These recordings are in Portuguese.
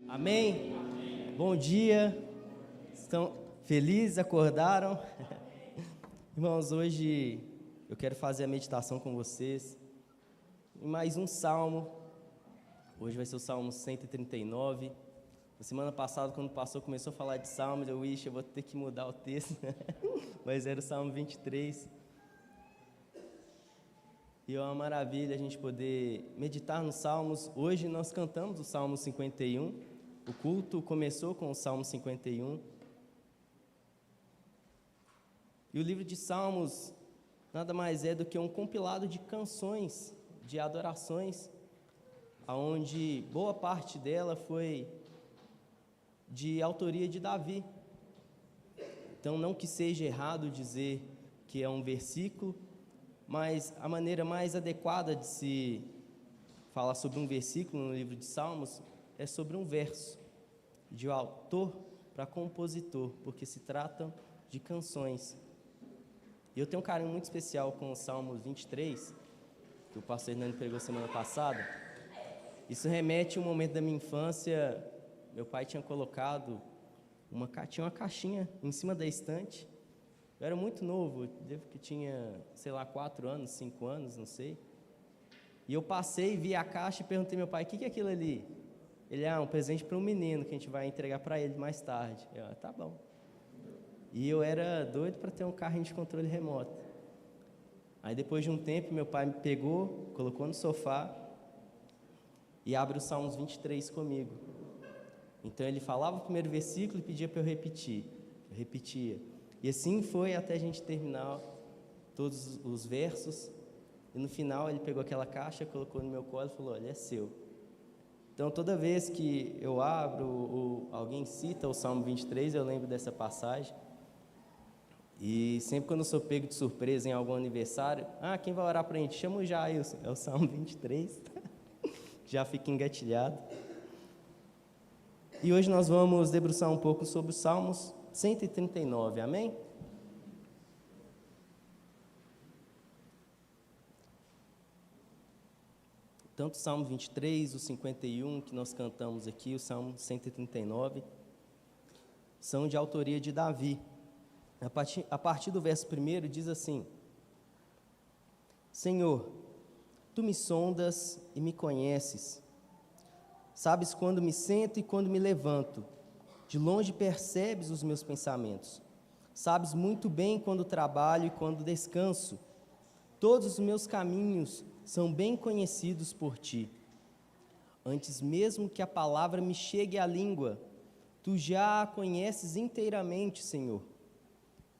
Amém? Bom dia. Estão felizes? Acordaram? Irmãos, hoje eu quero fazer a meditação com vocês em mais um salmo. Hoje vai ser o Salmo 139. Na semana passada, quando o pastor começou a falar de salmos, eu vou ter que mudar o texto, mas era o Salmo 23. E é uma maravilha a gente poder meditar nos salmos. Hoje nós cantamos o Salmo 51. O culto começou com o Salmo 51. E o livro de Salmos nada mais é do que um compilado de canções, de adorações, onde boa parte dela foi de autoria de Davi. Então, não que seja errado dizer que é um versículo, mas a maneira mais adequada de se falar sobre um versículo no livro de Salmos é sobre um verso, de autor para compositor, porque se tratam de canções. E eu tenho um carinho muito especial com o Salmo 23, que o pastor Hernando pregou semana passada. Isso remete a um momento da minha infância. Meu pai tinha colocado uma caixinha em cima da estante. Eu era muito novo, devo que tinha, 4 anos, 5 anos, não sei. E eu passei, vi a caixa e perguntei ao meu pai, o que é aquilo ali? Ele, um presente para um menino que a gente vai entregar para ele mais tarde. Eu, tá bom. E eu era doido para ter um carrinho de controle remoto. Aí depois de um tempo, meu pai me pegou, colocou no sofá e abre o Salmos 23 comigo. Então ele falava o primeiro versículo e pedia para eu repetir. Eu repetia. E assim foi até a gente terminar todos os versos. E no final ele pegou aquela caixa, colocou no meu colo e falou, olha, é seu. Então toda vez que eu abro ou alguém cita o Salmo 23, eu lembro dessa passagem. E sempre quando eu sou pego de surpresa em algum aniversário, quem vai orar para a gente? Chama o Jailson, é o Salmo 23. Já fica engatilhado. E hoje nós vamos debruçar um pouco sobre os Salmos 139, amém? Tanto o Salmo 23, o 51 que nós cantamos aqui, o Salmo 139, são de autoria de Davi. A partir do verso 1 diz assim: Senhor, Tu me sondas e me conheces. Sabes quando me sento e quando me levanto. De longe percebes os meus pensamentos. Sabes muito bem quando trabalho e quando descanso. Todos os meus caminhos são bem conhecidos por Ti. Antes mesmo que a palavra me chegue à língua, Tu já a conheces inteiramente, Senhor.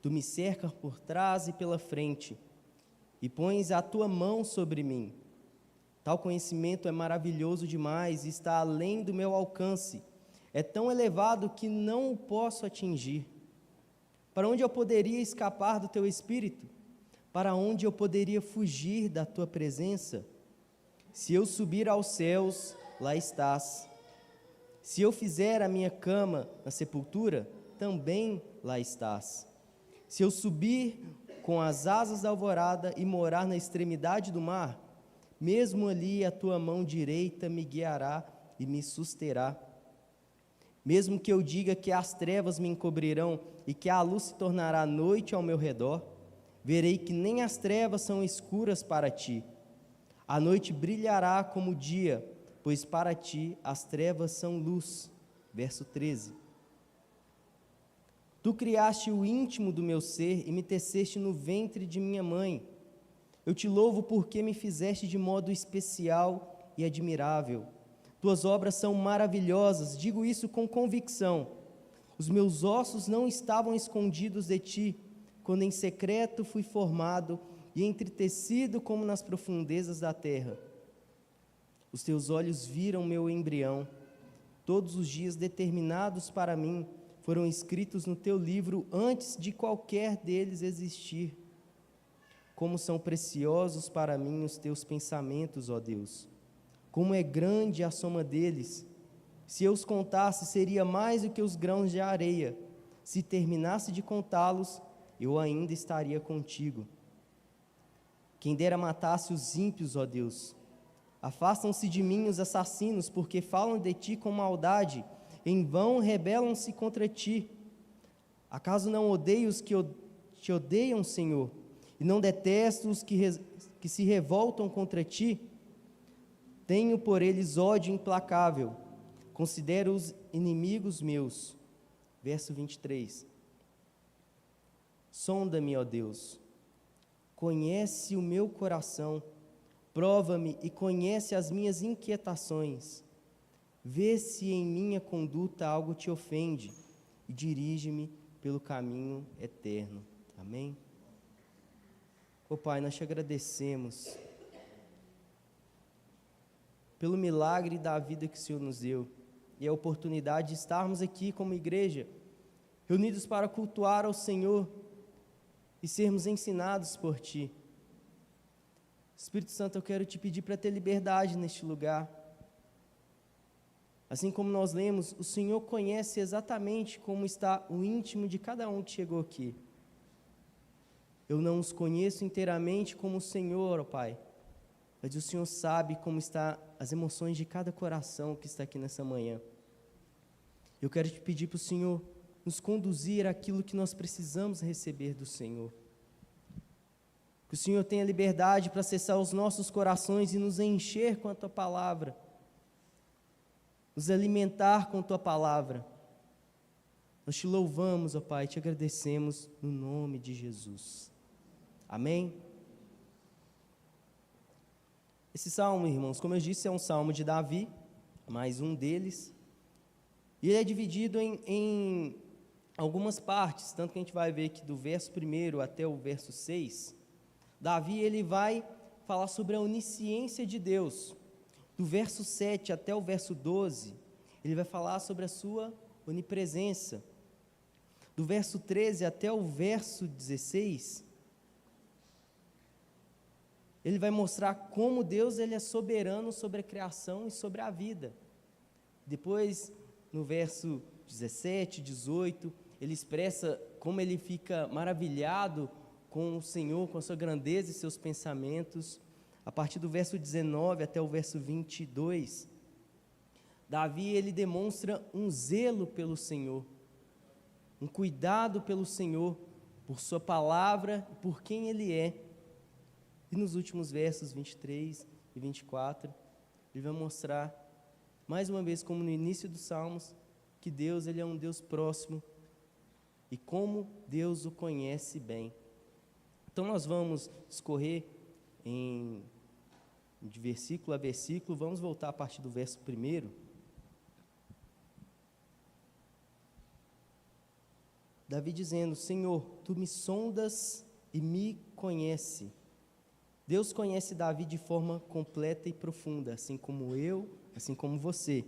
Tu me cercas por trás e pela frente, e pões a Tua mão sobre mim. Tal conhecimento é maravilhoso demais e está além do meu alcance. É tão elevado que não o posso atingir. Para onde eu poderia escapar do Teu Espírito? Para onde eu poderia fugir da Tua presença? Se eu subir aos céus, lá estás. Se eu fizer a minha cama na sepultura, também lá estás. Se eu subir com as asas da alvorada e morar na extremidade do mar, mesmo ali a Tua mão direita me guiará e me susterá. Mesmo que eu diga que as trevas me encobrirão e que a luz se tornará noite ao meu redor, verei que nem as trevas são escuras para Ti. A noite brilhará como o dia, pois para Ti as trevas são luz. Verso 13. Tu criaste o íntimo do meu ser e me teceste no ventre de minha mãe. Eu Te louvo porque me fizeste de modo especial e admirável. Tuas obras são maravilhosas, digo isso com convicção. Os meus ossos não estavam escondidos de Ti, quando em secreto fui formado e entretecido como nas profundezas da terra. Os Teus olhos viram meu embrião. Todos os dias determinados para mim foram escritos no Teu livro antes de qualquer deles existir. Como são preciosos para mim os Teus pensamentos, ó Deus! Como é grande a soma deles! Se eu os contasse, seria mais do que os grãos de areia. Se terminasse de contá-los, eu ainda estaria contigo. Quem dera matasse os ímpios, ó Deus! Afastam-se de mim os assassinos, porque falam de ti com maldade, em vão rebelam-se contra ti. Acaso não odeio os que te odeiam, Senhor, e não detesto os que se revoltam contra ti? Tenho por eles ódio implacável, considero-os inimigos meus. Verso 23. Sonda-me, ó Deus, conhece o meu coração, prova-me e conhece as minhas inquietações. Vê se em minha conduta algo te ofende e dirige-me pelo caminho eterno. Amém? Ó Pai, nós te agradecemos pelo milagre da vida que o Senhor nos deu e a oportunidade de estarmos aqui como igreja, reunidos para cultuar ao Senhor e sermos ensinados por Ti. Espírito Santo, eu quero te pedir para ter liberdade neste lugar. Assim como nós lemos, o Senhor conhece exatamente como está o íntimo de cada um que chegou aqui. Eu não os conheço inteiramente como o Senhor, ó Pai, mas o Senhor sabe como estão as emoções de cada coração que está aqui nessa manhã. Eu quero te pedir para o Senhor nos conduzir àquilo que nós precisamos receber do Senhor. Que o Senhor tenha liberdade para acessar os nossos corações e nos encher com a Tua Palavra, nos alimentar com a Tua Palavra. Nós te louvamos, ó Pai, te agradecemos no nome de Jesus. Amém? Esse salmo, irmãos, como eu disse, é um salmo de Davi, mais um deles, e ele é dividido em algumas partes, tanto que a gente vai ver que do verso 1 até o verso 6, Davi ele vai falar sobre a onisciência de Deus. Do verso 7 até o verso 12, ele vai falar sobre a sua onipresença. Do verso 13 até o verso 16, ele vai mostrar como Deus ele é soberano sobre a criação e sobre a vida. Depois, no verso 17, 18, ele expressa como ele fica maravilhado com o Senhor, com a sua grandeza e seus pensamentos. A partir do verso 19 até o verso 22, Davi ele demonstra um zelo pelo Senhor, um cuidado pelo Senhor, por sua palavra e por quem ele é. E nos últimos versos 23 e 24, ele vai mostrar, mais uma vez, como no início dos Salmos, que Deus ele é um Deus próximo e como Deus o conhece bem. Então nós vamos escorrer de versículo a versículo, vamos voltar a partir do verso 1. Davi dizendo: Senhor, Tu me sondas e me conhece. Deus conhece Davi de forma completa e profunda, assim como eu, assim como você.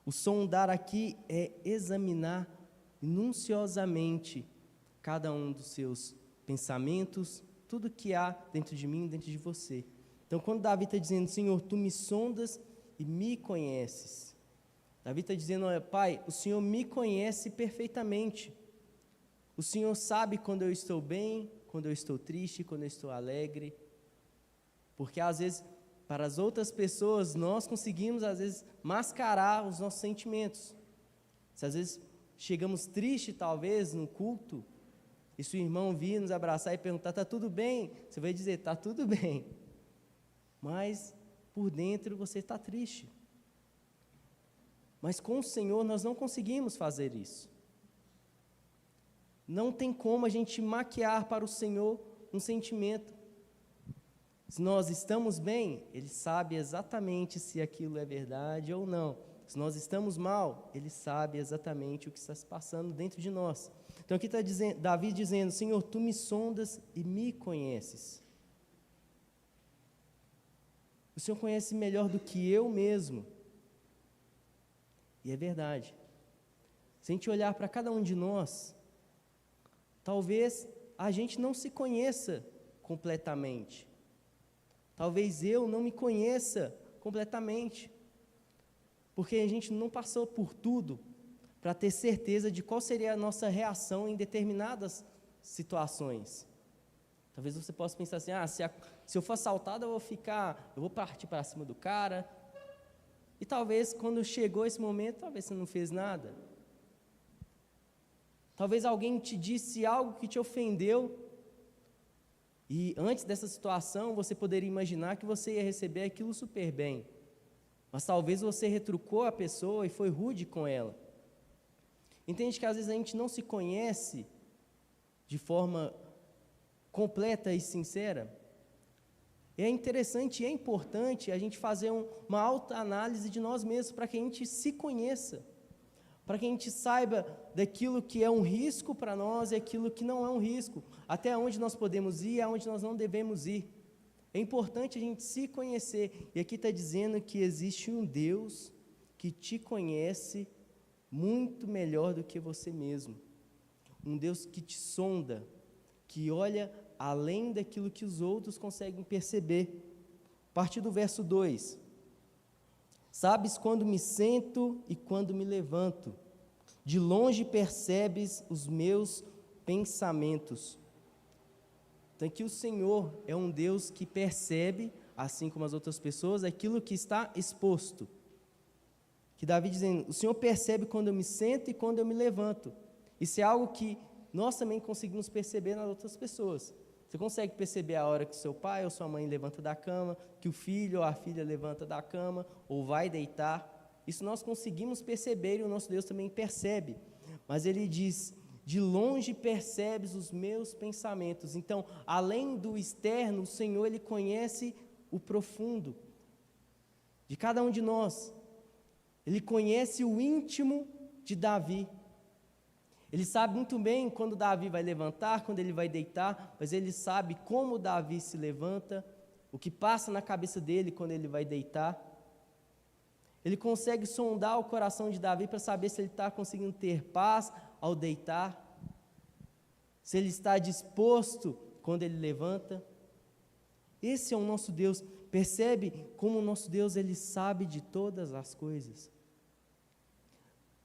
O sondar aqui é examinar minuciosamente cada um dos seus pensamentos, tudo que há dentro de mim, dentro de você. Então, quando Davi está dizendo: Senhor, Tu me sondas e me conheces, Davi está dizendo: olha, Pai, o Senhor me conhece perfeitamente. O Senhor sabe quando eu estou bem, quando eu estou triste, quando eu estou alegre. Porque às vezes, para as outras pessoas, nós conseguimos às vezes mascarar os nossos sentimentos. Se às vezes chegamos tristes talvez no culto, e se o irmão vir nos abraçar e perguntar: está tudo bem? Você vai dizer: está tudo bem. Mas por dentro você está triste. Mas com o Senhor nós não conseguimos fazer isso. Não tem como a gente maquiar para o Senhor um sentimento. Se nós estamos bem, Ele sabe exatamente se aquilo é verdade ou não. Se nós estamos mal, Ele sabe exatamente o que está se passando dentro de nós. Então aqui está Davi dizendo: Senhor, Tu me sondas e me conheces. O Senhor conhece melhor do que eu mesmo. E é verdade. Se a gente olhar para cada um de nós, talvez a gente não se conheça completamente. Talvez eu não me conheça completamente. Porque a gente não passou por tudo para ter certeza de qual seria a nossa reação em determinadas situações. Talvez você possa pensar assim, se eu for assaltado, eu vou partir para cima do cara. E talvez quando chegou esse momento, talvez você não fez nada. Talvez alguém te disse algo que te ofendeu. E antes dessa situação, você poderia imaginar que você ia receber aquilo super bem. Mas talvez você retrucou a pessoa e foi rude com ela. Entende que às vezes a gente não se conhece de forma completa e sincera? É interessante e é importante a gente fazer uma autoanálise de nós mesmos para que a gente se conheça, para que a gente saiba daquilo que é um risco para nós e aquilo que não é um risco, até onde nós podemos ir e aonde nós não devemos ir. É importante a gente se conhecer, e aqui está dizendo que existe um Deus que te conhece muito melhor do que você mesmo, um Deus que te sonda, que olha além daquilo que os outros conseguem perceber. A partir do verso 2, sabes quando me sento e quando me levanto, de longe percebes os meus pensamentos. Então aqui o Senhor é um Deus que percebe, assim como as outras pessoas, aquilo que está exposto. Que Davi dizendo, o Senhor percebe quando eu me sento e quando eu me levanto. Isso é algo que nós também conseguimos perceber nas outras pessoas. Você consegue perceber a hora que seu pai ou sua mãe levanta da cama, que o filho ou a filha levanta da cama, ou vai deitar. Isso nós conseguimos perceber e o nosso Deus também percebe. Mas ele diz, de longe percebes os meus pensamentos. Então, além do externo, o Senhor, Ele conhece o profundo de cada um de nós. Ele conhece o íntimo de Davi. Ele sabe muito bem quando Davi vai levantar, quando ele vai deitar, mas ele sabe como Davi se levanta, o que passa na cabeça dele quando ele vai deitar. Ele consegue sondar o coração de Davi para saber se ele está conseguindo ter paz ao deitar, se ele está disposto quando ele levanta. Esse é o nosso Deus. Percebe como o nosso Deus, Ele sabe de todas as coisas.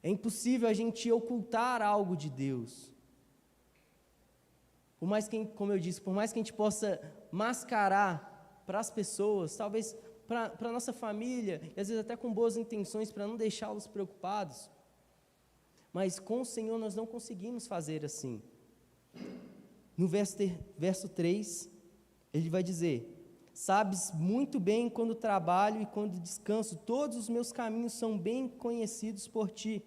É impossível a gente ocultar algo de Deus. Por mais que, como eu disse, por mais que a gente possa mascarar para as pessoas, talvez para a nossa família, e às vezes até com boas intenções, para não deixá-los preocupados, mas com o Senhor nós não conseguimos fazer assim. No verso 3, ele vai dizer, sabes muito bem quando trabalho e quando descanso, todos os meus caminhos são bem conhecidos por ti.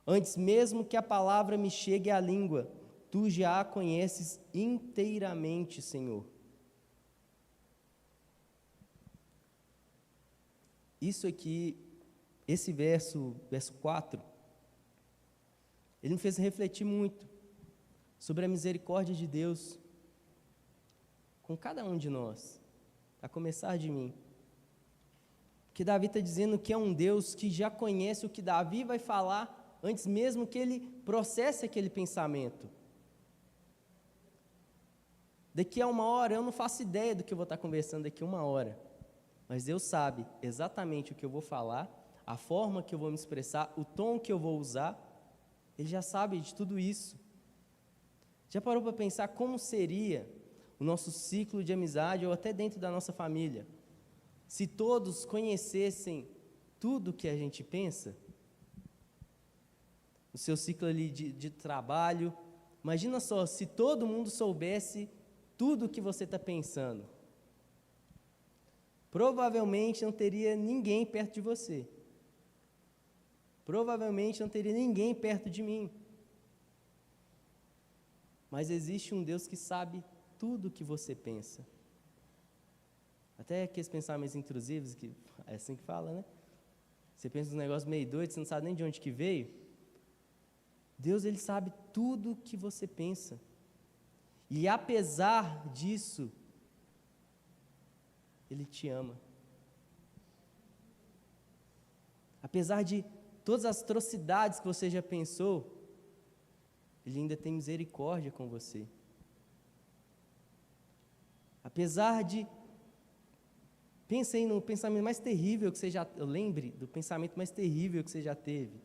Antes mesmo que a palavra me chegue à língua, tu já a conheces inteiramente, Senhor. Isso aqui, esse verso 4, ele me fez refletir muito sobre a misericórdia de Deus com cada um de nós, a começar de mim. Porque Davi está dizendo que é um Deus que já conhece o que Davi vai falar antes mesmo que ele processe aquele pensamento. Daqui a 1 hora, eu não faço ideia do que eu vou estar conversando daqui a 1 hora, mas Deus sabe exatamente o que eu vou falar, a forma que eu vou me expressar, o tom que eu vou usar, Ele já sabe de tudo isso. Já parou para pensar como seria o nosso ciclo de amizade ou até dentro da nossa família, se todos conhecessem tudo que a gente pensa? O seu ciclo ali de trabalho, imagina só, se todo mundo soubesse tudo o que você está pensando. Provavelmente não teria ninguém perto de você. Provavelmente não teria ninguém perto de mim. Mas existe um Deus que sabe tudo o que você pensa. Até aqueles pensamentos intrusivos, que é assim que fala, né? Você pensa uns negócios meio doidos, você não sabe nem de onde que veio. Deus, Ele sabe tudo o que você pensa. E apesar disso, Ele te ama. Apesar de todas as atrocidades que você já pensou, Ele ainda tem misericórdia com você. Apesar de... Pense aí no pensamento mais terrível que você já... Lembre do pensamento mais terrível que você já teve.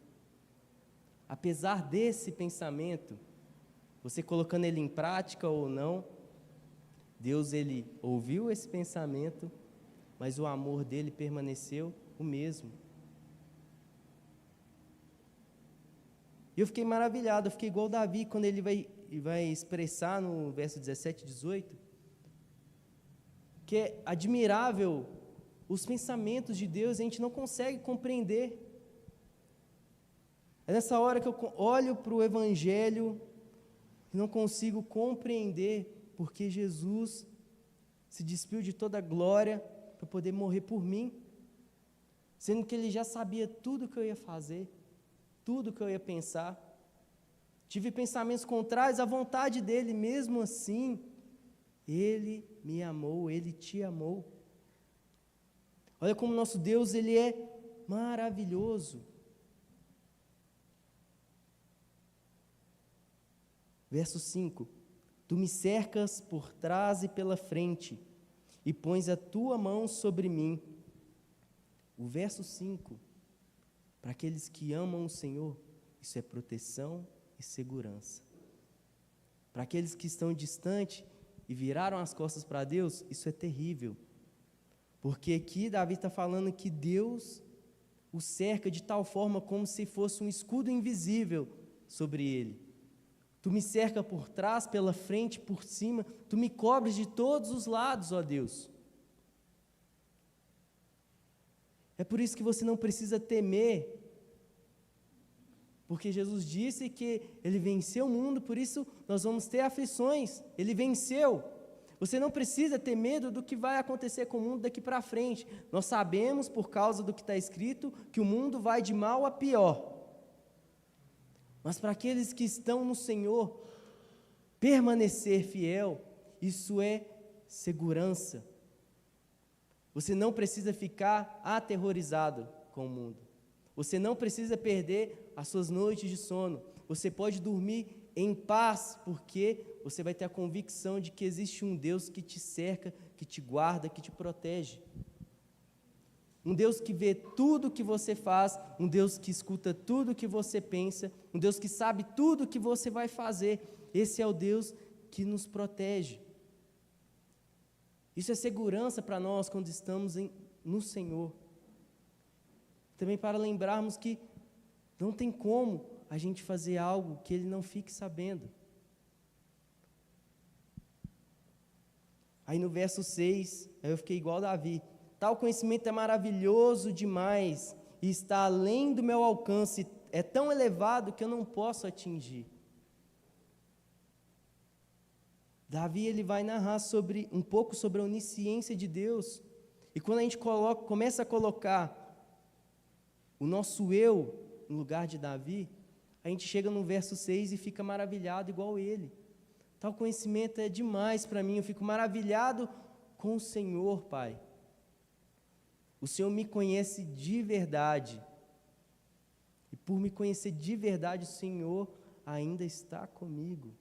Apesar desse pensamento, você colocando ele em prática ou não, Deus, ele ouviu esse pensamento, mas o amor dele permaneceu o mesmo. E eu fiquei maravilhado, eu fiquei igual Davi, quando ele vai expressar no verso 17 e 18, que é admirável os pensamentos de Deus, a gente não consegue compreender. É nessa hora que eu olho para o Evangelho e não consigo compreender porque Jesus se despiu de toda a glória para poder morrer por mim, sendo que Ele já sabia tudo o que eu ia fazer, tudo o que eu ia pensar. Tive pensamentos contrários à vontade dEle, mesmo assim, Ele me amou, Ele te amou. Olha como nosso Deus, Ele é maravilhoso. Verso 5: Tu me cercas por trás e pela frente, e pões a tua mão sobre mim. O verso 5, para aqueles que amam o Senhor, isso é proteção e segurança. Para aqueles que estão distantes e viraram as costas para Deus, isso é terrível. Porque aqui Davi está falando que Deus o cerca de tal forma como se fosse um escudo invisível sobre ele. Tu me cerca por trás, pela frente, por cima, tu me cobres de todos os lados, ó Deus. É por isso que você não precisa temer, porque Jesus disse que Ele venceu o mundo, por isso nós vamos ter aflições. Ele venceu. Você não precisa ter medo do que vai acontecer com o mundo daqui para frente. Nós sabemos, por causa do que está escrito, que o mundo vai de mal a pior. Mas para aqueles que estão no Senhor, permanecer fiel, isso é segurança. Você não precisa ficar aterrorizado com o mundo. Você não precisa perder as suas noites de sono. Você pode dormir em paz, porque você vai ter a convicção de que existe um Deus que te cerca, que te guarda, que te protege. Um Deus que vê tudo o que você faz, um Deus que escuta tudo o que você pensa, um Deus que sabe tudo o que você vai fazer. Esse é o Deus que nos protege. Isso é segurança para nós quando estamos no Senhor. Também para lembrarmos que não tem como a gente fazer algo que Ele não fique sabendo. Aí no verso 6, eu fiquei igual Davi. Tal conhecimento é maravilhoso demais e está além do meu alcance, é tão elevado que eu não posso atingir. Davi, ele vai narrar um pouco sobre a onisciência de Deus. E quando a gente começa a colocar o nosso eu no lugar de Davi, a gente chega no verso 6 e fica maravilhado igual ele. Tal conhecimento é demais para mim, eu fico maravilhado com o Senhor, Pai. O Senhor me conhece de verdade. E por me conhecer de verdade, o Senhor ainda está comigo.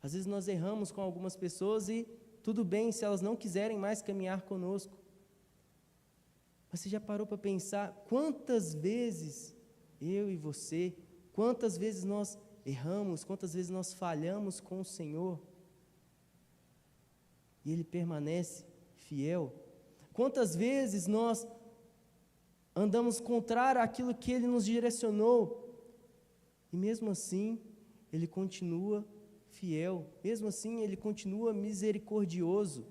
Às vezes nós erramos com algumas pessoas e tudo bem se elas não quiserem mais caminhar conosco. Mas você já parou para pensar quantas vezes eu e você, quantas vezes nós erramos, quantas vezes nós falhamos com o Senhor e Ele permanece fiel? Quantas vezes nós andamos contrário àquilo que Ele nos direcionou e mesmo assim Ele continua fiel, mesmo assim Ele continua misericordioso.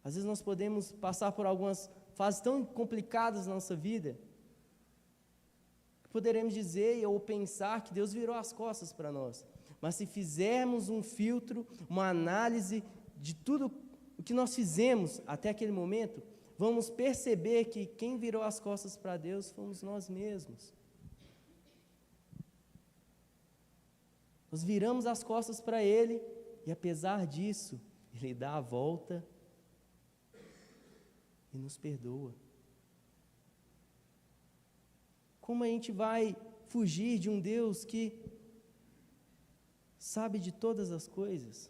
Às vezes nós podemos passar por algumas fases tão complicadas na nossa vida, que poderemos dizer ou pensar que Deus virou as costas para nós. Mas se fizermos um filtro, uma análise de tudo o que nós fizemos até aquele momento, vamos perceber que quem virou as costas para Deus fomos nós mesmos. Nós viramos as costas para Ele e, apesar disso, Ele dá a volta e nos perdoa. Como a gente vai fugir de um Deus que sabe de todas as coisas?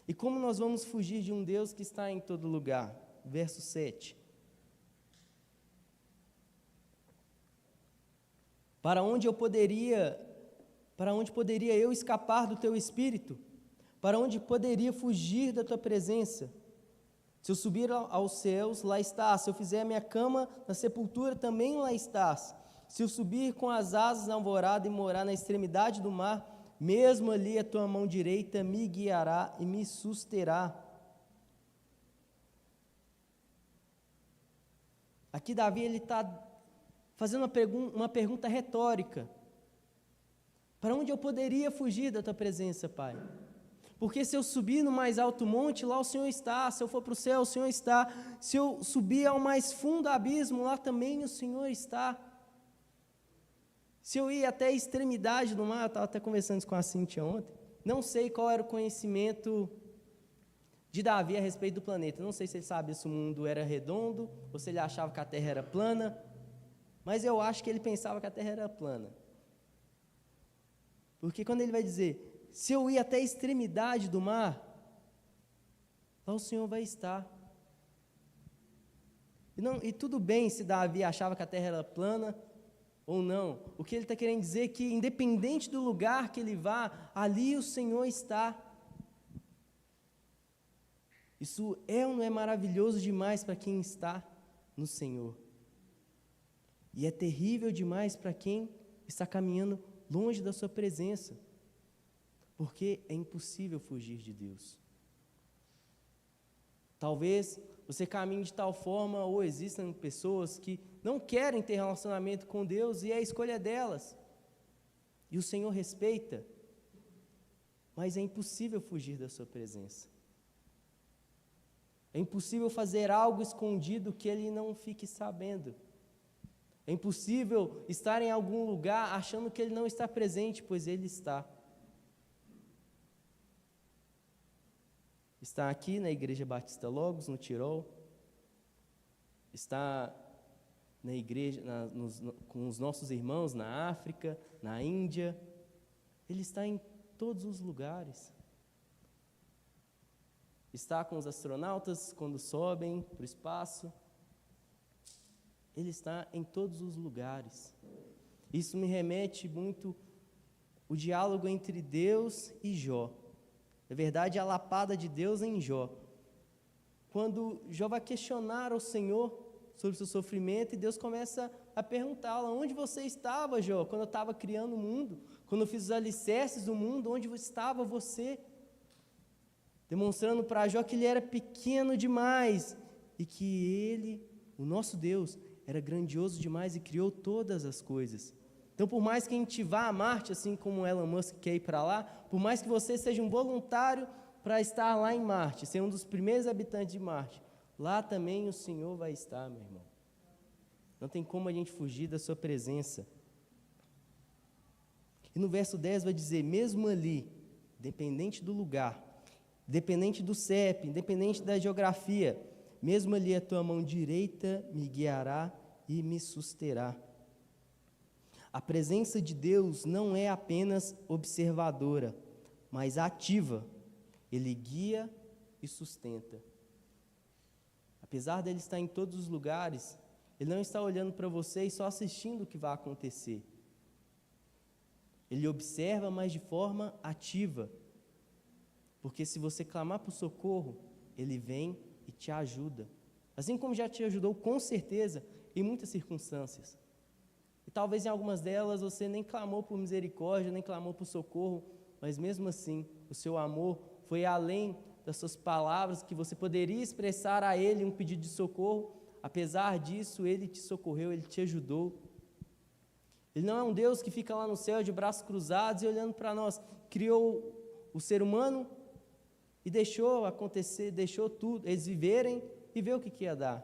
E como nós vamos fugir de um Deus que está em todo lugar? Verso 7. Para Para onde poderia eu escapar do teu espírito? Para onde poderia fugir da tua presença? Se eu subir aos céus, lá estás. Se eu fizer a minha cama na sepultura, também lá estás. Se eu subir com as asas na alvorada e morar na extremidade do mar, mesmo ali a tua mão direita me guiará e me susterá. Aqui Davi está fazendo uma pergunta retórica. Para onde eu poderia fugir da tua presença, Pai? Porque se eu subir no mais alto monte, lá o Senhor está. Se eu for para o céu, o Senhor está. Se eu subir ao mais fundo abismo, lá também o Senhor está. Se eu ir até a extremidade do mar, eu estava até conversando isso com a Cíntia ontem, não sei qual era o conhecimento de Davi a respeito do planeta. Não sei se ele sabia se o mundo era redondo, ou se ele achava que a Terra era plana, mas eu acho que ele pensava que a Terra era plana. Porque quando ele vai dizer, se eu ir até a extremidade do mar, lá o Senhor vai estar. E tudo bem se Davi achava que a Terra era plana ou não. O que ele está querendo dizer é que, independente do lugar que ele vá, ali o Senhor está. Isso é ou não é maravilhoso demais para quem está no Senhor? E é terrível demais para quem está caminhando longe da sua presença, porque é impossível fugir de Deus. Talvez você caminhe de tal forma, ou existam pessoas que não querem ter relacionamento com Deus, e é a escolha delas, e o Senhor respeita, mas é impossível fugir da sua presença. É impossível fazer algo escondido que Ele não fique sabendo. É impossível estar em algum lugar achando que Ele não está presente, pois Ele está. Está aqui na Igreja Batista Logos, no Tirol. Está na igreja, com os nossos irmãos na África, na Índia. Ele está em todos os lugares. Está com os astronautas quando sobem para o espaço. Ele está em todos os lugares. Isso me remete muito o diálogo entre Deus e Jó. Na verdade, a lapada de Deus em Jó. Quando Jó vai questionar ao Senhor sobre o seu sofrimento, e Deus começa a perguntá-lo: onde você estava, Jó, quando eu estava criando o mundo? Quando eu fiz os alicerces do mundo, onde estava você? Demonstrando para Jó que ele era pequeno demais e que ele, o nosso Deus, era grandioso demais e criou todas as coisas. Então, por mais que a gente vá a Marte, assim como Elon Musk quer ir para lá, por mais que você seja um voluntário para estar lá em Marte, ser um dos primeiros habitantes de Marte, lá também o Senhor vai estar, meu irmão. Não tem como a gente fugir da sua presença. E no verso 10 vai dizer, mesmo ali, independente do lugar, independente do CEP, independente da geografia, mesmo ali a tua mão direita me guiará e me susterá. A presença de Deus não é apenas observadora, mas ativa. Ele guia e sustenta. Apesar dele estar em todos os lugares, ele não está olhando para você e só assistindo o que vai acontecer. Ele observa, mas de forma ativa. Porque se você clamar por socorro, ele vem e te ajuda. Assim como já te ajudou, com certeza, em muitas circunstâncias. E talvez em algumas delas você nem clamou por misericórdia, nem clamou por socorro, mas mesmo assim, o seu amor foi além das suas palavras, que você poderia expressar a Ele um pedido de socorro. Apesar disso, Ele te socorreu, Ele te ajudou. Ele não é um Deus que fica lá no céu de braços cruzados e olhando para nós. Criou o ser humano e deixou acontecer, deixou tudo, eles viverem e ver o que ia dar.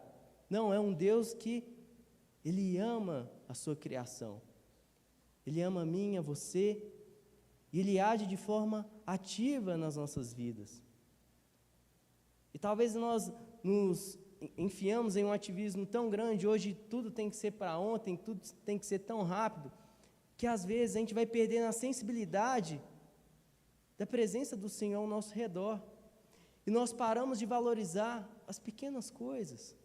Não, é um Deus que Ele ama a sua criação. Ele ama a mim, a você, e Ele age de forma ativa nas nossas vidas. E talvez nós nos enfiamos em um ativismo tão grande, hoje tudo tem que ser para ontem, tudo tem que ser tão rápido, que às vezes a gente vai perdendo a sensibilidade da presença do Senhor ao nosso redor. E nós paramos de valorizar as pequenas coisas,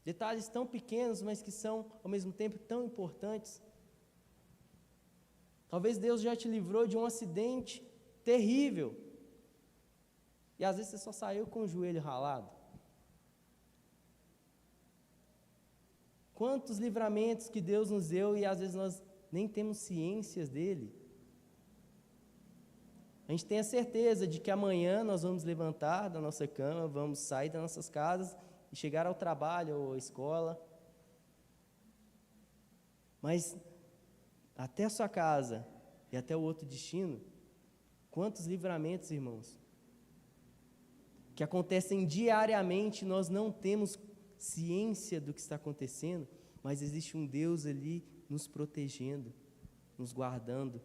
detalhes tão pequenos, mas que são, ao mesmo tempo, tão importantes. Talvez Deus já te livrou de um acidente terrível. E às vezes você só saiu com o joelho ralado. Quantos livramentos que Deus nos deu e às vezes nós nem temos ciências dele. A gente tem a certeza de que amanhã nós vamos levantar da nossa cama, vamos sair das nossas casas e chegar ao trabalho ou à escola. Mas até a sua casa e até o outro destino, quantos livramentos, irmãos, que acontecem diariamente, nós não temos ciência do que está acontecendo, mas existe um Deus ali nos protegendo, nos guardando.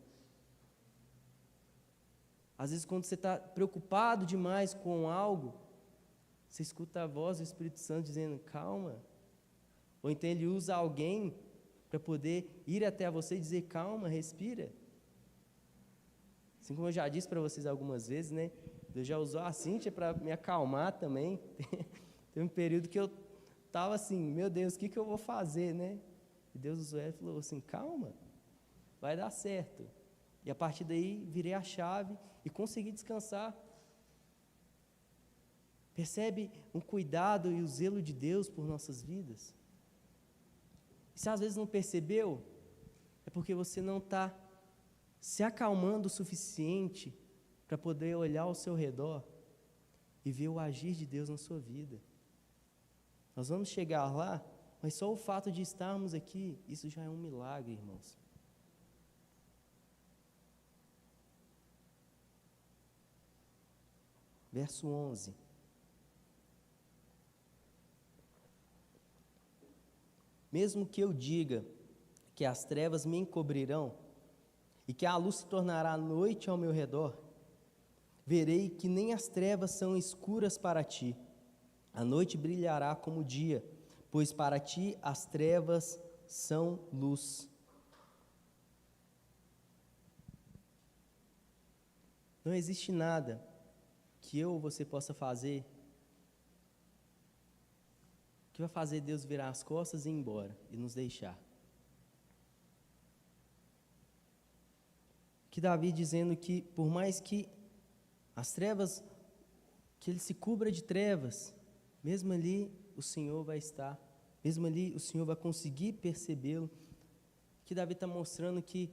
Às vezes, quando você está preocupado demais com algo, você escuta a voz do Espírito Santo dizendo, calma. Ou então ele usa alguém para poder ir até você e dizer, calma, respira. Assim como eu já disse para vocês algumas vezes, né? Deus já usou a Cíntia para me acalmar também. Tem um período que eu estava assim, meu Deus, o que eu vou fazer, né? E Deus usou ela e falou assim, calma, vai dar certo. E a partir daí, virei a chave e consegui descansar. Percebe o cuidado e o zelo de Deus por nossas vidas? E se às vezes não percebeu, é porque você não está se acalmando o suficiente para poder olhar ao seu redor e ver o agir de Deus na sua vida. Nós vamos chegar lá, mas só o fato de estarmos aqui, isso já é um milagre, irmãos. Verso 11. Mesmo que eu diga que as trevas me encobrirão e que a luz se tornará noite ao meu redor, verei que nem as trevas são escuras para ti. A noite brilhará como o dia, pois para ti as trevas são luz. Não existe nada que eu ou você possa fazer que vai fazer Deus virar as costas e ir embora e nos deixar. Que Davi dizendo que por mais que as trevas, que ele se cubra de trevas, mesmo ali o Senhor vai estar, mesmo ali o Senhor vai conseguir percebê-lo. Que Davi está mostrando que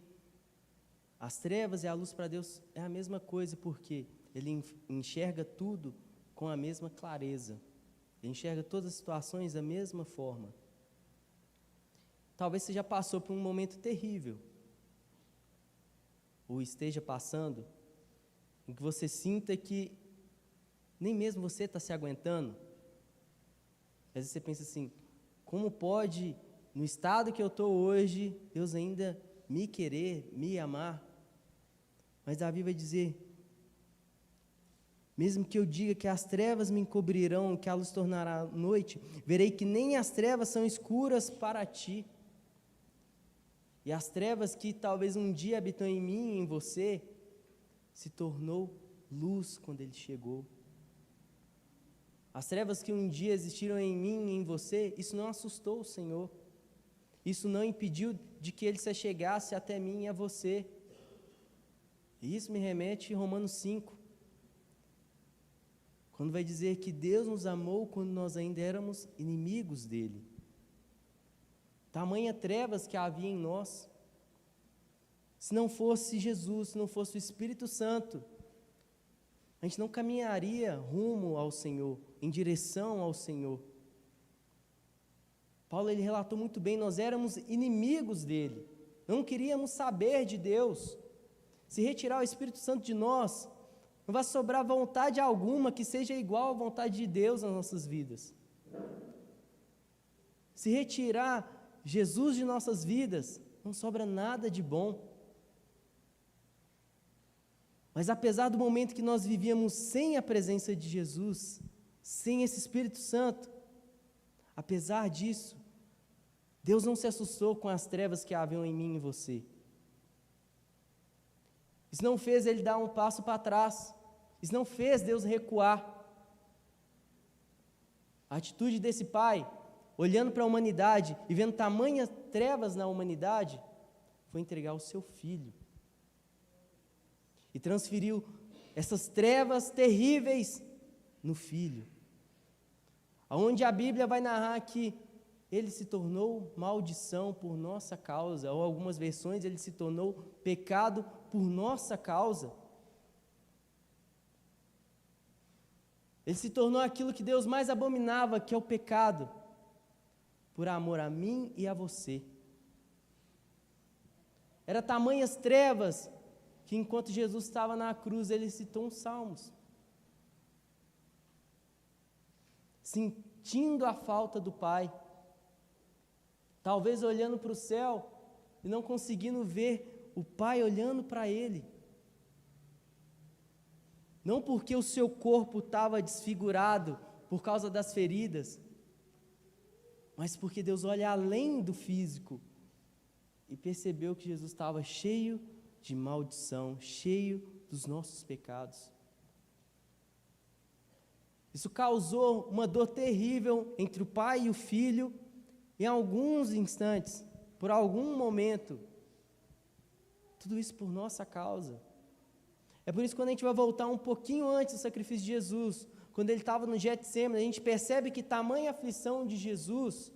as trevas e a luz para Deus é a mesma coisa, porque ele enxerga tudo com a mesma clareza. Ele enxerga todas as situações da mesma forma. Talvez você já passou por um momento terrível, ou esteja passando, em que você sinta que nem mesmo você está se aguentando. Às vezes você pensa assim, como pode, no estado que eu estou hoje, Deus ainda me querer, me amar? Mas Davi vai dizer, mesmo que eu diga que as trevas me encobrirão, que a luz tornará noite, verei que nem as trevas são escuras para ti. E as trevas que talvez um dia habitam em mim e em você, se tornou luz quando ele chegou. As trevas que um dia existiram em mim e em você, isso não assustou o Senhor. Isso não impediu de que ele se chegasse até mim e a você. E isso me remete a Romanos 5. Quando vai dizer que Deus nos amou quando nós ainda éramos inimigos dele. Tamanha trevas que havia em nós. Se não fosse Jesus, se não fosse o Espírito Santo, a gente não caminharia rumo ao Senhor, em direção ao Senhor. Paulo ele relatou muito bem, nós éramos inimigos dele, não queríamos saber de Deus. Se retirar o Espírito Santo de nós, não vai sobrar vontade alguma que seja igual à vontade de Deus nas nossas vidas. Se retirar Jesus de nossas vidas, não sobra nada de bom. Mas apesar do momento que nós vivíamos sem a presença de Jesus, sem esse Espírito Santo, apesar disso, Deus não se assustou com as trevas que haviam em mim e em você. Isso não fez ele dar um passo para trás. Isso não fez Deus recuar. A atitude desse pai, olhando para a humanidade e vendo tamanhas trevas na humanidade, foi entregar o seu filho e transferiu essas trevas terríveis no Filho. Onde a Bíblia vai narrar que ele se tornou maldição por nossa causa, ou algumas versões, ele se tornou pecado por nossa causa. Ele se tornou aquilo que Deus mais abominava, que é o pecado, por amor a mim e a você. Era tamanhas trevas que enquanto Jesus estava na cruz, ele citou uns salmos, sentindo a falta do Pai, talvez olhando para o céu e não conseguindo ver o Pai olhando para ele. Não porque o seu corpo estava desfigurado por causa das feridas, mas porque Deus olha além do físico e percebeu que Jesus estava cheio de maldição, cheio dos nossos pecados. Isso causou uma dor terrível entre o Pai e o Filho, em alguns instantes, por algum momento. Tudo isso por nossa causa. É por isso que quando a gente vai voltar um pouquinho antes do sacrifício de Jesus, quando ele estava no Getsêmani, a gente percebe que tamanha aflição de Jesus,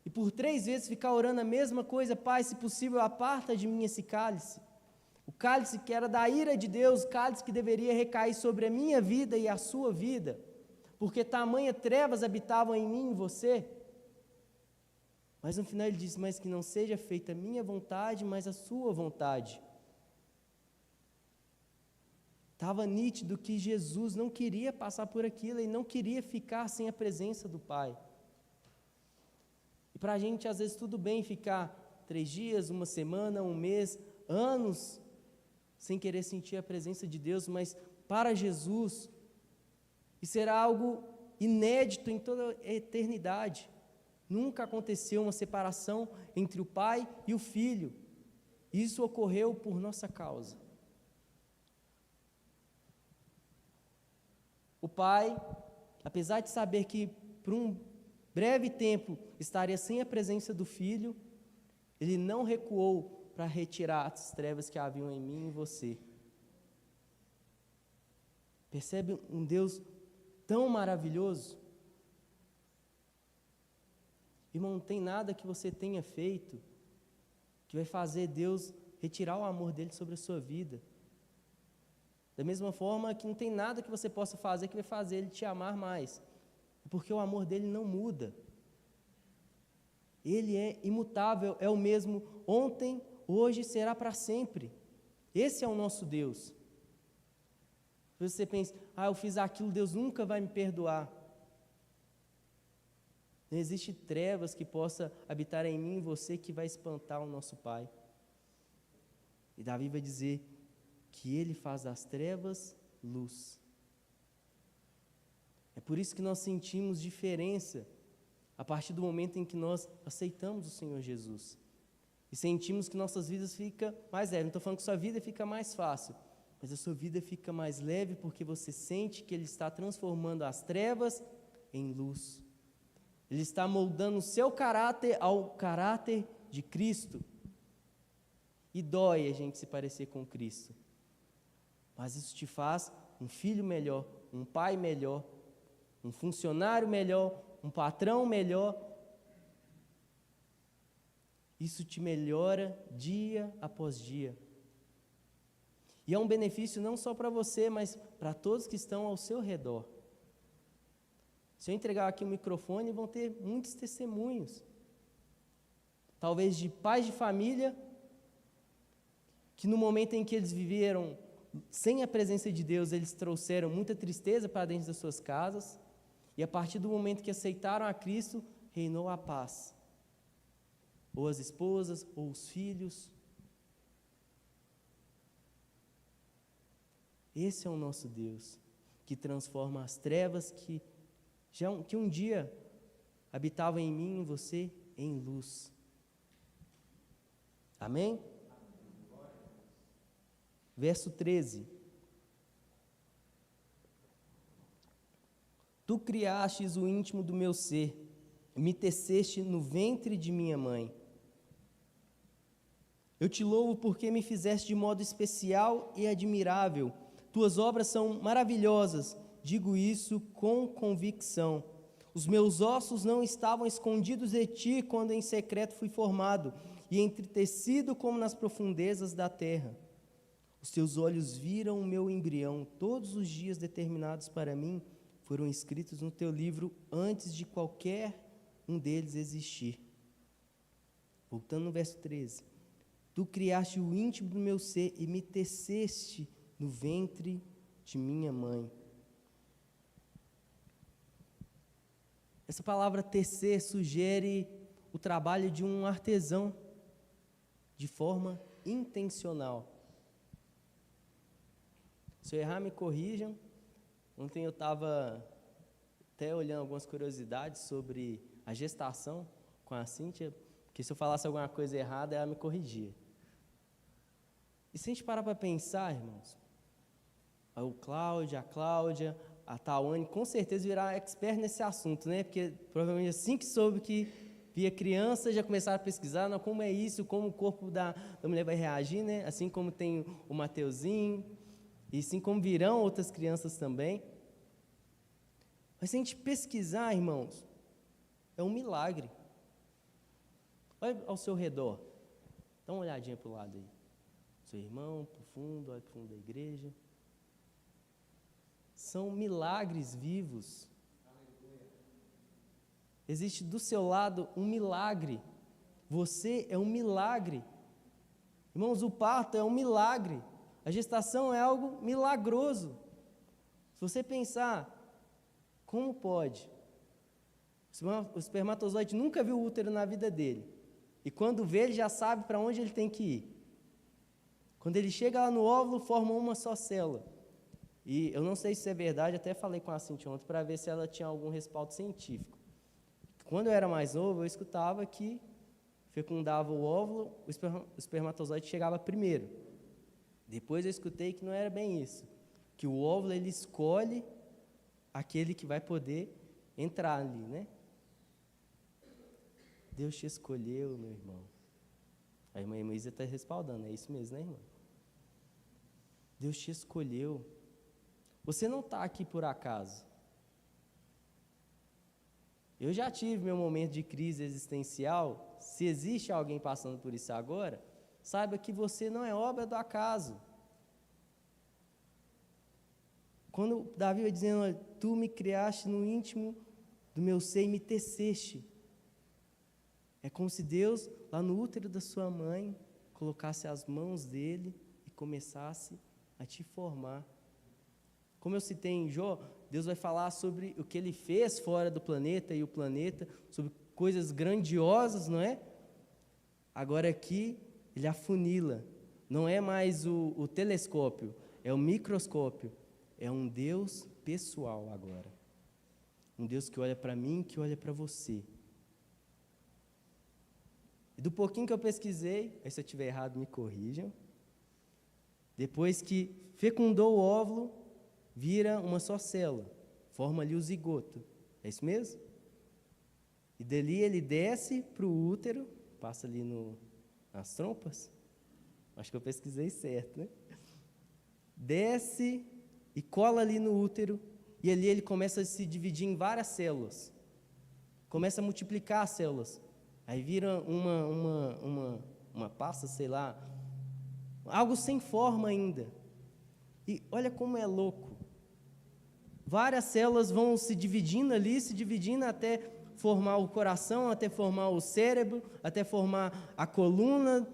e por 3 vezes ficar orando a mesma coisa: Pai, se possível, aparta de mim esse cálice. O cálice que era da ira de Deus, o cálice que deveria recair sobre a minha vida e a sua vida, porque tamanha trevas habitavam em mim e em você. Mas no final ele diz: mas que não seja feita a minha vontade, mas a sua vontade. Estava nítido que Jesus não queria passar por aquilo, ele não queria ficar sem a presença do Pai. E para a gente, às vezes, tudo bem ficar 3 dias, 1 semana, 1 mês, anos, sem querer sentir a presença de Deus, mas para Jesus, isso era algo inédito em toda a eternidade. Nunca aconteceu uma separação entre o Pai e o Filho. Isso ocorreu por nossa causa. O Pai, apesar de saber que por um breve tempo estaria sem a presença do Filho, ele não recuou para retirar as trevas que haviam em mim e em você. Percebe um Deus tão maravilhoso? Irmão, não tem nada que você tenha feito que vai fazer Deus retirar o amor dele sobre a sua vida. Da mesma forma que não tem nada que você possa fazer que vai fazer ele te amar mais, porque o amor dele não muda. Ele é imutável, é o mesmo ontem, hoje e será para sempre. Esse é o nosso Deus. Se você pensa: eu fiz aquilo, Deus nunca vai me perdoar. Não existe trevas que possa habitar em mim e você que vai espantar o nosso Pai. E Davi vai dizer que ele faz das trevas luz. É por isso que nós sentimos diferença a partir do momento em que nós aceitamos o Senhor Jesus. E sentimos que nossas vidas ficam mais leves. Não estou falando que sua vida fica mais fácil, mas a sua vida fica mais leve porque você sente que Ele está transformando as trevas em luz. Ele está moldando o seu caráter ao caráter de Cristo. E dói a gente se parecer com Cristo. Mas isso te faz um filho melhor, um pai melhor, um funcionário melhor, um patrão melhor. Isso te melhora dia após dia. E é um benefício não só para você, mas para todos que estão ao seu redor. Se eu entregar aqui o microfone, vão ter muitos testemunhos. Talvez de pais de família, que no momento em que eles viveram sem a presença de Deus, eles trouxeram muita tristeza para dentro das suas casas, e a partir do momento que aceitaram a Cristo, reinou a paz. Ou as esposas, ou os filhos. Esse é o nosso Deus, que transforma as trevas que um dia habitavam em mim e em você, em luz. Amém? Verso 13. Tu criastes o íntimo do meu ser, me teceste no ventre de minha mãe. Eu te louvo porque me fizeste de modo especial e admirável. Tuas obras são maravilhosas, digo isso com convicção. Os meus ossos não estavam escondidos de ti quando em secreto fui formado e entretecido como nas profundezas da terra. Os teus olhos viram o meu embrião, todos os dias determinados para mim foram escritos no teu livro antes de qualquer um deles existir. Voltando no verso 13. Tu criaste o íntimo do meu ser e me teceste no ventre de minha mãe. Essa palavra tecer sugere o trabalho de um artesão de forma intencional. Se eu errar, me corrijam. Ontem eu estava até olhando algumas curiosidades sobre a gestação com a Cíntia, porque se eu falasse alguma coisa errada, ela me corrigia. E se a gente parar para pensar, irmãos, o Cláudio, a Cláudia, a Tawane, com certeza virá expert nesse assunto, né? Porque provavelmente assim que soube que via criança, já começaram a pesquisar, não, como é isso, como o corpo da mulher vai reagir, né? Assim como tem o Mateuzinho, e assim como virão outras crianças também. Mas se a gente pesquisar, irmãos, é um milagre. Olha ao seu redor, dá uma olhadinha para o lado aí. Seu irmão, para o fundo, olha para o fundo da igreja. São milagres vivos. Existe do seu lado um milagre. Você é um milagre. Irmãos, o parto é um milagre. A gestação é algo milagroso. Se você pensar, como pode? O espermatozoide nunca viu o útero na vida dele. E quando vê, ele já sabe para onde ele tem que ir. Quando ele chega lá no óvulo, formam uma só célula. E eu não sei se isso é verdade, até falei com a Cintia ontem para ver se ela tinha algum respaldo científico. Quando eu era mais novo, eu escutava que fecundava o óvulo, o espermatozoide chegava primeiro. Depois eu escutei que não era bem isso, que o óvulo ele escolhe aquele que vai poder entrar ali, né? Deus te escolheu, meu irmão. A irmã Emília está respaldando, é isso mesmo, né, irmã? Deus te escolheu. Você não está aqui por acaso. Eu já tive meu momento de crise existencial. Se existe alguém passando por isso agora, saiba que você não é obra do acaso. Quando Davi vai dizendo, olha, tu me criaste no íntimo do meu ser e me teceste. É como se Deus, lá no útero da sua mãe, colocasse as mãos dele e começasse a te formar. Como eu citei em Jó, Deus vai falar sobre o que ele fez fora do planeta e o planeta, sobre coisas grandiosas, não é? Agora aqui, ele afunila. Não é mais o telescópio, é o microscópio. É um Deus pessoal agora. Um Deus que olha para mim, que olha para você. E do pouquinho que eu pesquisei, aí se eu estiver errado, me corrijam. Depois que fecundou o óvulo, vira uma só célula, forma ali o zigoto. É isso mesmo? E dali ele desce para o útero, passa ali nas trompas. Acho que eu pesquisei certo, né? Desce e cola ali no útero, e ali ele começa a se dividir em várias células. Começa a multiplicar as células. Aí vira uma pasta, sei lá, algo sem forma ainda. E olha como é louco. Várias células vão se dividindo ali, se dividindo até formar o coração, até formar o cérebro, até formar a coluna.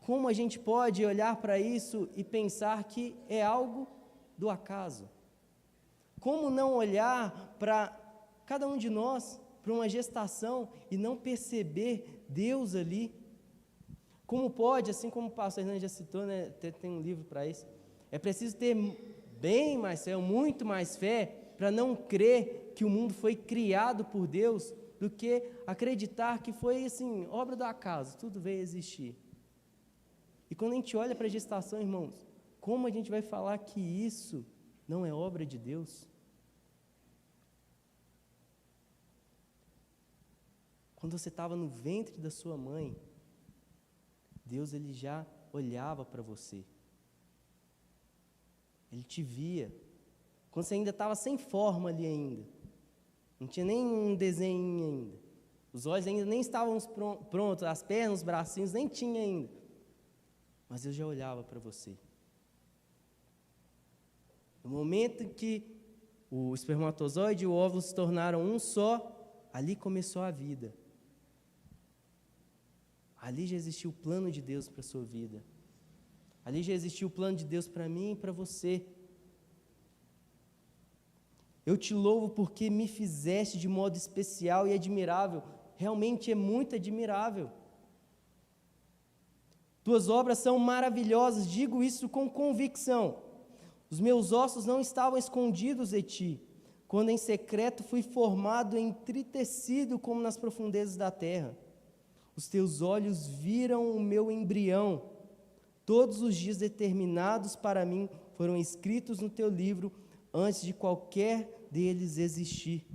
Como a gente pode olhar para isso e pensar que é algo do acaso? Como não olhar para cada um de nós, para uma gestação e não perceber Deus ali? Como pode, assim como o pastor Hernandes já citou, né, tem um livro para isso, é preciso ter bem mais fé, muito mais fé, para não crer que o mundo foi criado por Deus, do que acreditar que foi, assim, obra do acaso, tudo veio a existir. E quando a gente olha para a gestação, irmãos, como a gente vai falar que isso não é obra de Deus? Quando você estava no ventre da sua mãe, Deus ele já olhava para você. Ele te via. Quando você ainda estava sem forma ali ainda. Não tinha nem um desenho ainda. Os olhos ainda nem estavam prontos, as pernas, os bracinhos, nem tinha ainda. Mas Deus já olhava para você. No momento em que o espermatozoide e o óvulo se tornaram um só, ali começou a vida. Ali já existiu o plano de Deus para a sua vida. Ali já existiu o plano de Deus para mim e para você. Eu te louvo porque me fizeste de modo especial e admirável. Realmente é muito admirável. Tuas obras são maravilhosas, digo isso com convicção. Os meus ossos não estavam escondidos de ti, quando em secreto fui formado e entritecido como nas profundezas da terra. Os teus olhos viram o meu embrião. Todos os dias determinados para mim foram escritos no teu livro, antes de qualquer deles existir.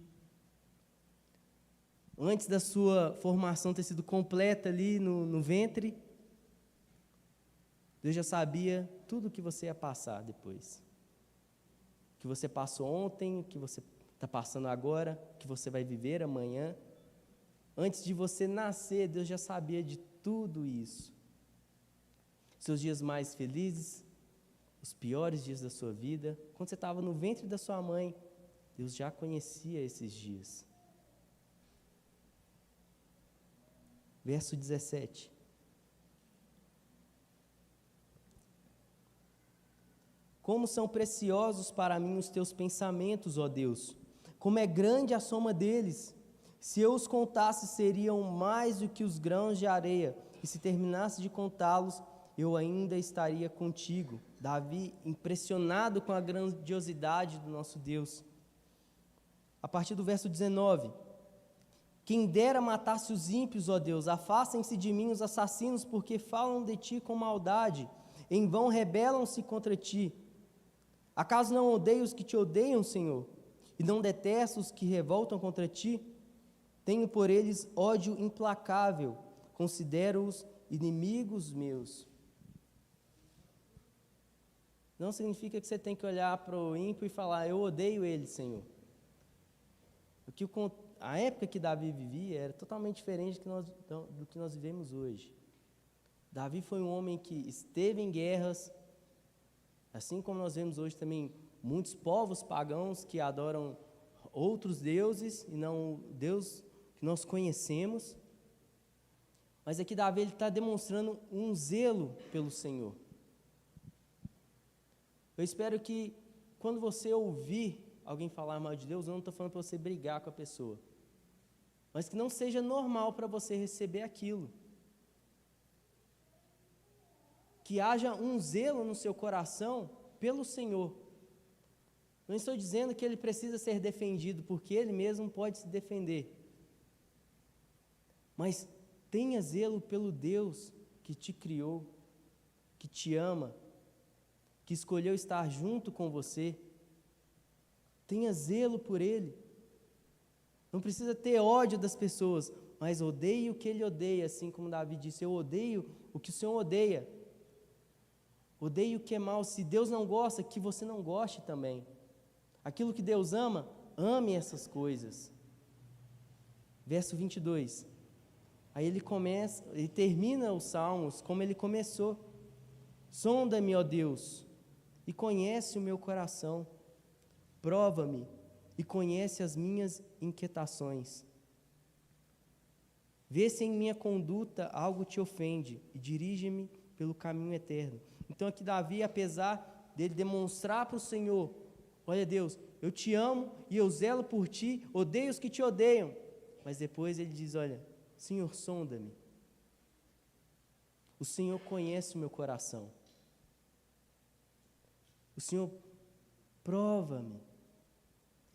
Antes da sua formação ter sido completa ali no ventre, Deus já sabia tudo o que você ia passar depois. O que você passou ontem, o que você está passando agora, o que você vai viver amanhã. Antes de você nascer, Deus já sabia de tudo isso. Seus dias mais felizes, os piores dias da sua vida, quando você estava no ventre da sua mãe, Deus já conhecia esses dias. Verso 17. Como são preciosos para mim os teus pensamentos, ó Deus! Como é grande a soma deles! Se eu os contasse, seriam mais do que os grãos de areia, e se terminasse de contá-los, eu ainda estaria contigo. Davi, impressionado com a grandiosidade do nosso Deus. A partir do verso 19. Quem dera matasse os ímpios, ó Deus, afastem-se de mim os assassinos, porque falam de ti com maldade, em vão rebelam-se contra ti. Acaso não odeio os que te odeiam, Senhor, e não detesto os que revoltam contra ti? Tenho por eles ódio implacável, considero-os inimigos meus. Não significa que você tem que olhar para o ímpio e falar, eu odeio ele, Senhor. A época que Davi vivia era totalmente diferente do que nós vivemos hoje. Davi foi um homem que esteve em guerras, assim como nós vemos hoje também muitos povos pagãos que adoram outros deuses e não o Deus que nós conhecemos. Mas aqui Davi está demonstrando um zelo pelo Senhor. Eu espero que quando você ouvir alguém falar mal de Deus, eu não estou falando para você brigar com a pessoa, mas que não seja normal para você receber aquilo. Que haja um zelo no seu coração pelo Senhor. Não estou dizendo que ele precisa ser defendido, porque ele mesmo pode se defender. Mas tenha zelo pelo Deus que te criou, que te ama, que escolheu estar junto com você. Tenha zelo por Ele. Não precisa ter ódio das pessoas, mas odeie o que Ele odeia, assim como Davi disse, eu odeio o que o Senhor odeia. Odeie o que é mal. Se Deus não gosta, que você não goste também. Aquilo que Deus ama, ame essas coisas. Verso 22. Aí ele termina os Salmos como ele começou. Sonda-me, ó Deus, e conhece o meu coração. Prova-me e conhece as minhas inquietações. Vê se em minha conduta algo te ofende e dirige-me pelo caminho eterno. Então aqui Davi, apesar dele demonstrar para o Senhor, olha Deus, eu te amo e eu zelo por ti, odeio os que te odeiam. Mas depois ele diz, olha, Senhor, sonda-me. O Senhor conhece o meu coração. O Senhor prova-me.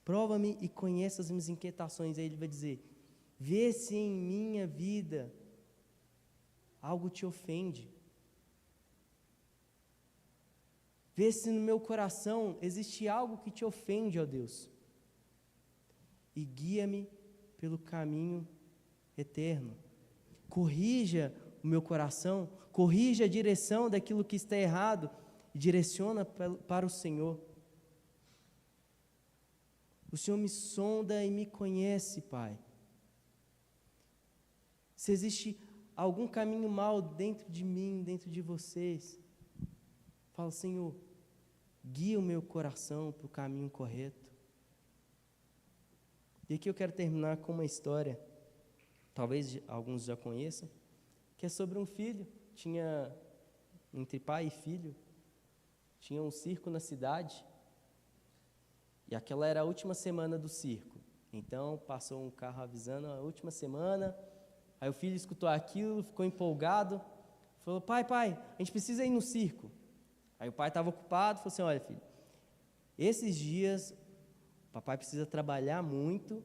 Prova-me e conhece as minhas inquietações. Aí ele vai dizer, vê se em minha vida algo te ofende. Vê se no meu coração existe algo que te ofende, ó Deus. E guia-me pelo caminho eterno. Corrija o meu coração, corrige a direção daquilo que está errado e direciona para o Senhor. O Senhor me sonda e me conhece, Pai. Se existe algum caminho mal dentro de mim, dentro de vocês, fala, Senhor, guia o meu coração para o caminho correto. E aqui eu quero terminar com uma história, talvez alguns já conheçam, que é sobre um filho, entre pai e filho, tinha um circo na cidade, e aquela era a última semana do circo. Então, passou um carro avisando a última semana, aí o filho escutou aquilo, ficou empolgado, falou, pai, a gente precisa ir no circo. Aí o pai estava ocupado, falou assim, olha filho, esses dias o papai precisa trabalhar muito,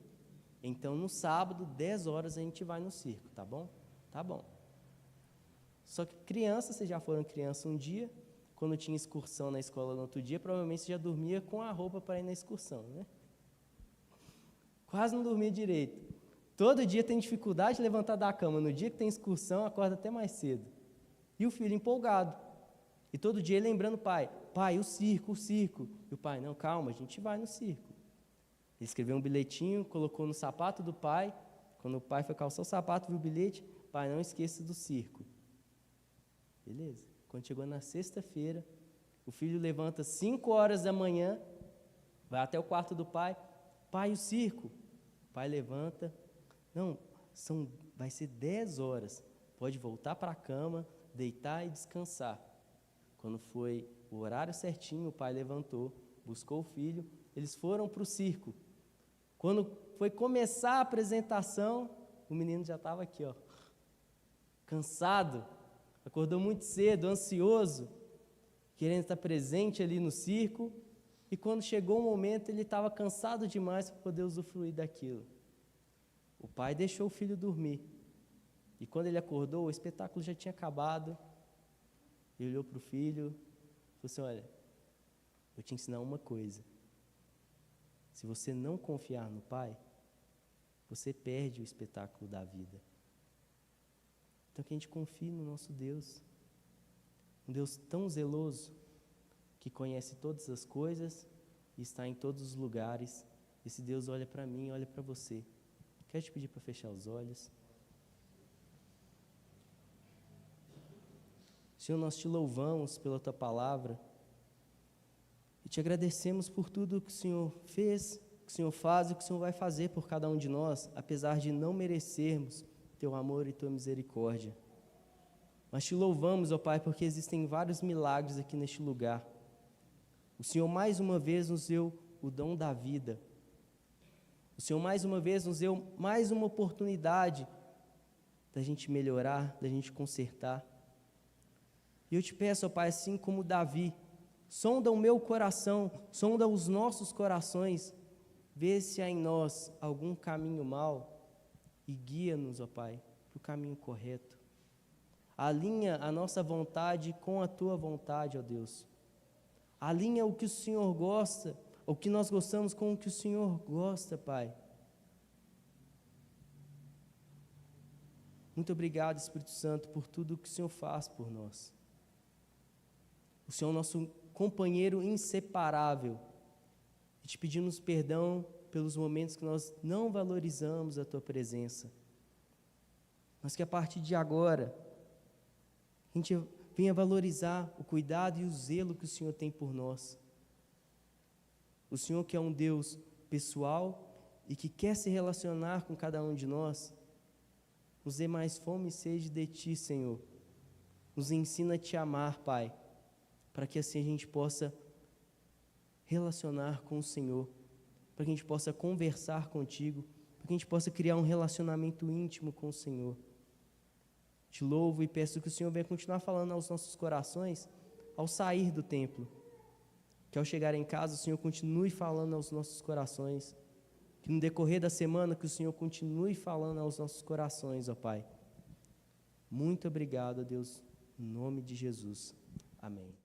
então no sábado, 10 horas, a gente vai no circo, tá bom? Tá bom. Só que criança, vocês já foram criança um dia, quando tinha excursão na escola no outro dia, provavelmente você já dormia com a roupa para ir na excursão, né? Quase não dormia direito. Todo dia tem dificuldade de levantar da cama, no dia que tem excursão, acorda até mais cedo. E o filho empolgado. E todo dia ele lembrando o pai, o circo. E o pai, não, calma, a gente vai no circo. Ele escreveu um bilhetinho, colocou no sapato do pai, quando o pai foi calçar o sapato, viu o bilhete, pai, não esqueça do circo. Beleza. Quando chegou na sexta-feira, o filho levanta 5 horas da manhã, vai até o quarto do pai, o circo. O pai levanta, não, vai ser 10 horas, pode voltar para a cama, deitar e descansar. Quando foi o horário certinho, o pai levantou, buscou o filho, eles foram para o circo. Quando foi começar a apresentação, o menino já estava aqui, ó, cansado, acordou muito cedo, ansioso, querendo estar presente ali no circo, e quando chegou o momento, ele estava cansado demais para poder usufruir daquilo. O pai deixou o filho dormir, e quando ele acordou, o espetáculo já tinha acabado. Ele olhou para o filho e falou assim, olha, eu te ensinar uma coisa, se você não confiar no pai, você perde o espetáculo da vida. Então que a gente confie no nosso Deus, um Deus tão zeloso, que conhece todas as coisas e está em todos os lugares. Esse Deus olha para mim, olha para você. Quero te pedir para fechar os olhos. Senhor, nós te louvamos pela tua palavra e te agradecemos por tudo que o Senhor fez, que o Senhor faz e que o Senhor vai fazer por cada um de nós, apesar de não merecermos teu amor e tua misericórdia. Nós te louvamos, ó Pai, porque existem vários milagres aqui neste lugar. O Senhor mais uma vez nos deu o dom da vida. O Senhor mais uma vez nos deu mais uma oportunidade da gente melhorar, da gente consertar. E eu te peço, ó Pai, assim como Davi, sonda o meu coração, sonda os nossos corações, vê se há em nós algum caminho mau e guia-nos, ó Pai, para o caminho correto. Alinha a nossa vontade com a tua vontade, ó Deus. Alinha o que o Senhor gosta, o que nós gostamos com o que o Senhor gosta, Pai. Muito obrigado, Espírito Santo, por tudo o que o Senhor faz por nós. O Senhor é o nosso companheiro inseparável. E te pedimos perdão pelos momentos que nós não valorizamos a tua presença. Mas que a partir de agora, a gente venha valorizar o cuidado e o zelo que o Senhor tem por nós. O Senhor que é um Deus pessoal e que quer se relacionar com cada um de nós, nos dê mais fome e sede de Ti, Senhor. Nos ensina a Te amar, Pai, para que assim a gente possa relacionar com o Senhor, para que a gente possa conversar contigo, para que a gente possa criar um relacionamento íntimo com o Senhor. Te louvo e peço que o Senhor venha continuar falando aos nossos corações ao sair do templo, que ao chegar em casa o Senhor continue falando aos nossos corações, que no decorrer da semana que o Senhor continue falando aos nossos corações, ó Pai. Muito obrigado, Deus, em nome de Jesus. Amém.